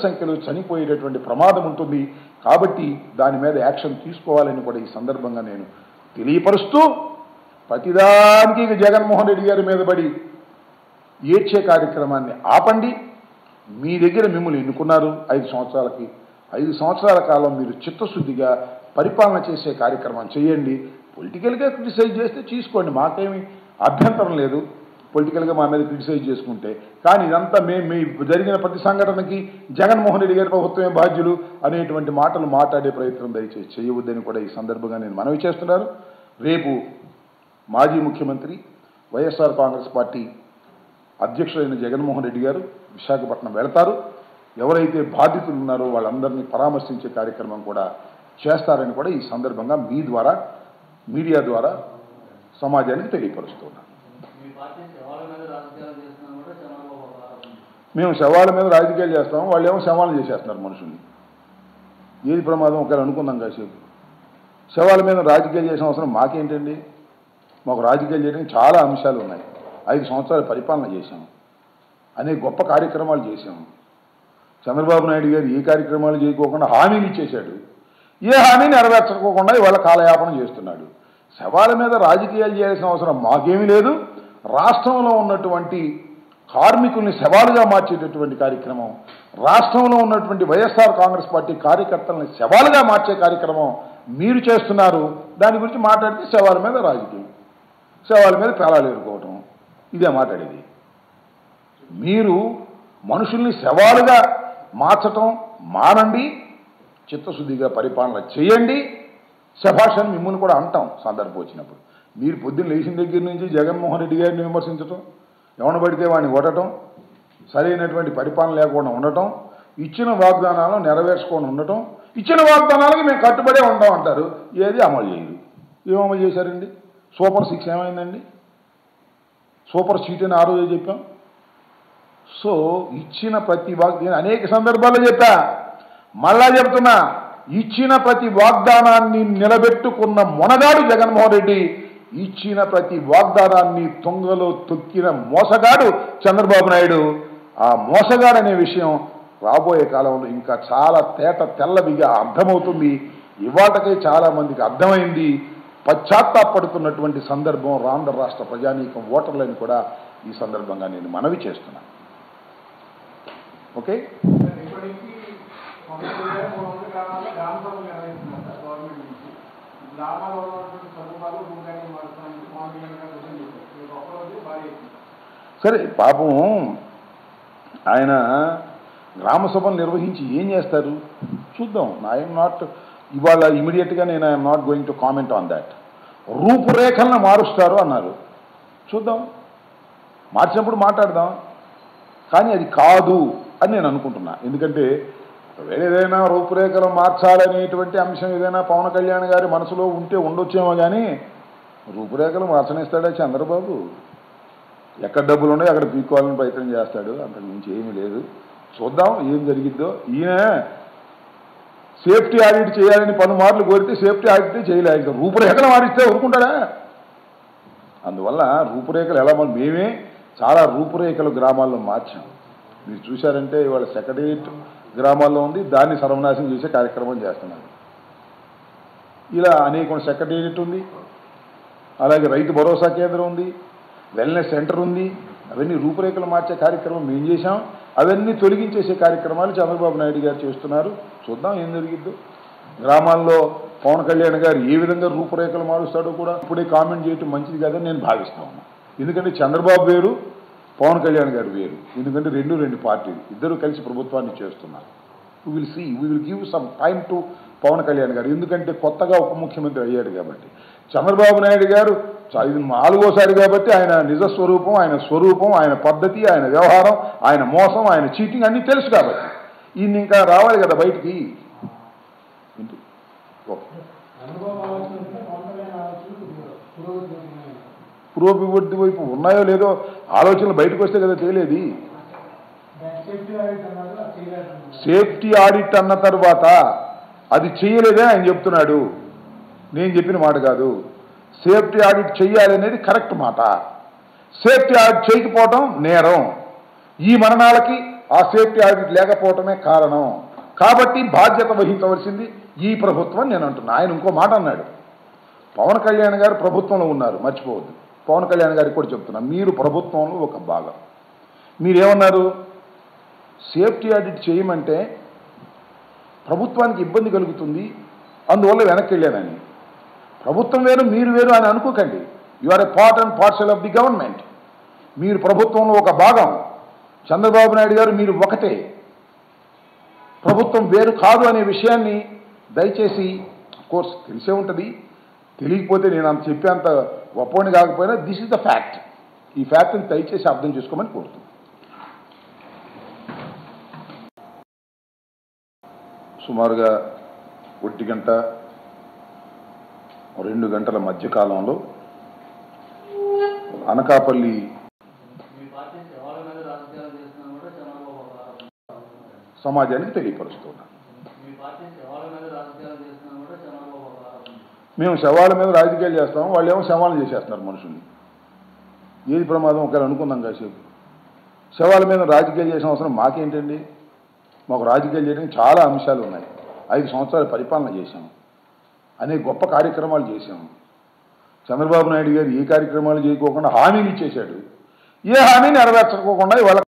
సంఖ్యలో చనిపోయేటటువంటి ప్రమాదం ఉంటుంది. కాబట్టి దాని మీద యాక్షన్ తీసుకోవాలని కూడా ఈ సందర్భంగా నేను తెలియపరుస్తూ, ప్రతిదానికి జగన్మోహన్ రెడ్డి గారి మీద పడి ఏడ్చే కార్యక్రమాన్ని ఆపండి. మీ దగ్గర మిమ్మల్ని ఎన్నుకున్నారు 5 సంవత్సరాలకి. 5 సంవత్సరాల కాలం మీరు చిత్తశుద్ధిగా పరిపాలన చేసే కార్యక్రమం చేయండి. పొలిటికల్గా క్రిటిసైజ్ చేస్తే తీసుకోండి, మాకేమీ అభ్యంతరం లేదు పొలిటికల్గా మా మీద క్రిటిసైజ్ చేసుకుంటే. కానీ ఇదంతా మీ జరిగిన ప్రతి సంఘటనకి జగన్మోహన్ రెడ్డి గారి ప్రభుత్వమే బాధ్యులు అనేటువంటి మాటలు మాట్లాడే ప్రయత్నం దయచేసి చేయవద్దని కూడా ఈ సందర్భంగా నేను మనవి చేస్తున్నాను. రేపు మాజీ ముఖ్యమంత్రి వైఎస్ఆర్ కాంగ్రెస్ పార్టీ అధ్యక్షుడైన జగన్మోహన్ రెడ్డి గారు విశాఖపట్నం వెళతారు. ఎవరైతే బాధితులు ఉన్నారో వాళ్ళందరినీ పరామర్శించే కార్యక్రమం కూడా చేస్తారని కూడా ఈ సందర్భంగా మీ ద్వారా, మీడియా ద్వారా సమాజానికి తెలియపరుస్తున్నాను. మేము శవాల మీద రాజకీయాలు చేస్తాము, వాళ్ళు ఏమో శవాలు చేసేస్తున్నారు మనుషుల్ని. ఏది ప్రమాదం ఒకవేళ అనుకుందాం కాసేపు. శవాల మీద రాజకీయాలు చేసిన అవసరం మాకేంటండి? మాకు రాజకీయాలు చేయడానికి చాలా అంశాలు ఉన్నాయి. 5 సంవత్సరాలు పరిపాలన చేశాము, అనేక గొప్ప కార్యక్రమాలు చేశాము. చంద్రబాబు నాయుడు గారు ఏ కార్యక్రమాలు చేయకోకుండా హామీలు ఇచ్చేశాడు. ఏ హామీ నెరవేర్చకోకుండా ఇవాళ కాలయాపన చేస్తున్నాడు. శవాల మీద రాజకీయాలు చేయాల్సిన అవసరం మాకేమీ లేదు. రాష్ట్రంలో ఉన్నటువంటి కార్మికుల్ని శవాలుగా మార్చేటటువంటి కార్యక్రమం, రాష్ట్రంలో ఉన్నటువంటి వైఎస్ఆర్ కాంగ్రెస్ పార్టీ కార్యకర్తలని శవాలుగా మార్చే కార్యక్రమం మీరు చేస్తున్నారు. దాని గురించి మాట్లాడితే శవాల మీద రాజకీయం, శవాల మీద పేలాలు ఎదుర్కోవటం, ఇదే మాట్లాడేది. మీరు మనుషుల్ని శవాలుగా మార్చటం మానండి, చిత్తశుద్ధిగా పరిపాలన చేయండి. శభాషని మిమ్మల్ని కూడా అంటాం సందర్భం వచ్చినప్పుడు. మీరు పొద్దున్న లేచిన దగ్గర నుంచి జగన్మోహన్ రెడ్డి గారిని విమర్శించటం, ఎవరిని పడితే వాడిని కొట్టడం, సరైనటువంటి పరిపాలన లేకుండా ఉండటం, ఇచ్చిన వాగ్దానాలను నెరవేర్చుకొని ఉండటం, ఇచ్చిన వాగ్దానాలకి మేము కట్టుబడే ఉంటాం అంటారు. ఏది అమలు చేయరు. ఏం అమలు చేశారండి? సూపర్ 6 ఏమైందండి? సూపర్ సీట్ అని ఆ రోజే చెప్పాం. సో ఇచ్చిన ప్రతి నేను అనేక సందర్భాల్లో చెప్పా, మళ్ళా చెప్తున్నా, ఇచ్చిన ప్రతి వాగ్దానాన్ని నిలబెట్టుకున్న మొనగాడు జగన్మోహన్ రెడ్డి. ఇచ్చిన ప్రతి వాగ్దానాన్ని తొంగలో తొక్కిన మోసగాడు చంద్రబాబు నాయుడు. ఆ మోసగాడు అనే విషయం రాబోయే కాలంలో ఇంకా చాలా తెల్లవిగా అర్థమవుతుంది. ఇవాళకే చాలా మందికి అర్థమైంది. పశ్చాత్తాపడుతున్నటువంటి సందర్భం ఆంధ్ర రాష్ట్ర ప్రజానీకం ఓటర్లని కూడా ఈ సందర్భంగా నేను మనవి చేస్తున్నాను. ఓకే, సరే పాపం ఆయన గ్రామసభను నిర్వహించి ఏం చేస్తారు చూద్దాం. ఐఎమ్ నాట్ ఇవాళ ఇమీడియట్గా నేను I'm not going to comment on that. రూపురేఖలను మారుస్తారు అన్నారు, చూద్దాం, మార్చినప్పుడు మాట్లాడదాం. కానీ అది కాదు అని నేను అనుకుంటున్నా. ఎందుకంటే ఏదైనా రూపురేఖలు మార్చాలనేటువంటి అంశం ఏదైనా పవన్ కళ్యాణ్ గారి మనసులో ఉంటే ఉండొచ్చేమో, కానీ రూపురేఖలు మార్చనిస్తాడా చంద్రబాబు? ఎక్కడ డబ్బులు ఉన్నాయో అక్కడ పీక్కోవాలని ప్రయత్నం చేస్తాడు, అంతకు మించి ఏమీ లేదు. చూద్దాం ఏం జరిగిద్దో. ఈయన సేఫ్టీ ఆడిట్ చేయాలని పలుమార్లు కోరితే సేఫ్టీ ఆడిట్ చేయలే. ఇంకా రూపురేఖలు మారిస్తే ఊరుకుంటాడా? అందువల్ల రూపురేఖలు ఎలా మేమే చాలా రూపురేఖలు గ్రామాల్లో మార్చాం. మీరు చూశారంటే ఇవాళ సెక్రటేరియట్ గ్రామాల్లో ఉంది, దాన్ని సర్వనాశనం చేసే కార్యక్రమం చేస్తున్నారు. ఇలా అనేక సెక్రటేరియట్ ఉంది, అలాగే రైతు భరోసా కేంద్రం ఉంది, వెల్నెస్ సెంటర్ ఉంది. అవన్నీ రూపురేఖలు మార్చే కార్యక్రమం మేము చేశాం. అవన్నీ తొలగించేసే కార్యక్రమాలు చంద్రబాబు నాయుడు గారు చేస్తున్నారు. చూద్దాం ఏం జరిగిద్దో. గ్రామాల్లో పవన్ కళ్యాణ్ గారు ఏ విధంగా రూపురేఖలు మారుస్తాడో కూడా ఇప్పుడే కామెంట్ చేయటం మంచిది కాదని నేను భావిస్తా ఉన్నా. ఎందుకంటే చంద్రబాబు వేరు, పవన్ కళ్యాణ్ గారు వేరు. ఎందుకంటే రెండు పార్టీలు, ఇద్దరు కలిసి ప్రభుత్వాన్ని చేస్తున్నారు. We will give some time to Pawan Kalyan garu, ఎందుకంటే కొత్తగా ఉప ముఖ్యమంత్రి అయ్యాడు కాబట్టి. చంద్రబాబు నాయుడు గారు ఇది 4వసారి కాబట్టి ఆయన నిజస్వరూపం, ఆయన స్వరూపం, ఆయన పద్ధతి, ఆయన వ్యవహారం, ఆయన మోసం, ఆయన చీటింగ్ అన్నీ తెలుసు కాబట్టి ఈయన ఇంకా రావాలి కదా బయటికి. పురోభివృద్ధి వైపు ఉన్నాయో లేదో ఆలోచనలు బయటకు వస్తే కదా తేలేది. సేఫ్టీ ఆడిట్ అన్న తర్వాత అది చేయలేదే ఆయన చెప్తున్నాడు, నేను చెప్పిన మాట కాదు. సేఫ్టీ ఆడిట్ చేయాలనేది కరెక్ట్ మాట. సేఫ్టీ ఆడిట్ చేయకపోవటం నేరం. ఈ మరణాలకి ఆ సేఫ్టీ ఆడిట్ లేకపోవటమే కారణం. కాబట్టి బాధ్యత వహించవలసింది ఈ ప్రభుత్వం నేను అంటున్నా. ఆయన ఇంకో మాట అన్నాడు, పవన్ కళ్యాణ్ గారు ప్రభుత్వంలో ఉన్నారు, మర్చిపోవద్దు. పవన్ కళ్యాణ్ గారికి కూడా చెప్తున్నా, మీరు ప్రభుత్వంలో ఒక భాగం. మీరేమన్నారు, సేఫ్టీ ఆడిట్ చేయమంటే ప్రభుత్వానికి ఇబ్బంది కలుగుతుంది, అందువల్ల వెనక్కి వెళ్ళానని. ప్రభుత్వం వేరు మీరు వేరు అని అనుకోకండి. You are a part and parcel of the government. మీరు ప్రభుత్వంలో ఒక భాగం. చంద్రబాబు నాయుడు గారు మీరు ఒకటే, ప్రభుత్వం వేరు కాదు అనే విషయాన్ని దయచేసి, కోర్స్ తెలిసే ఉంటుంది, తెలియకపోతే నేను అంత చెప్పేంత గొప్పని కాకపోయినా దిస్ ఇస్ ద ఫ్యాక్ట్. ఈ ఫ్యాక్ట్ని దయచేసి అర్థం చేసుకోమని కోరుతున్నాను. సుమారుగా 1 గంట 2 గంటల మధ్యకాలంలో అనకాపల్లి సమాజానికి తెలియపరుస్తున్నాం. మేము శవాల మీద రాజకీయాలు చేస్తాము, వాళ్ళు ఏమో శవాలు చేసేస్తున్నారు మనుషుల్ని. ఏది ప్రమాదం ఒకవేళ అనుకుందాం కాసేపు. శవాల మీద రాజకీయాలు చేసిన అవసరం మాకేంటండి? మాకు రాజకీయాలు చేయడానికి చాలా అంశాలు ఉన్నాయి. 5 సంవత్సరాలు పరిపాలన చేశాము, అనేక గొప్ప కార్యక్రమాలు చేశాము. చంద్రబాబు నాయుడు గారు ఏ కార్యక్రమాలు చేయకోకుండా హామీలు ఇచ్చేశాడు. ఏ హామీ నెరవేర్చకోకుండా ఇవాళ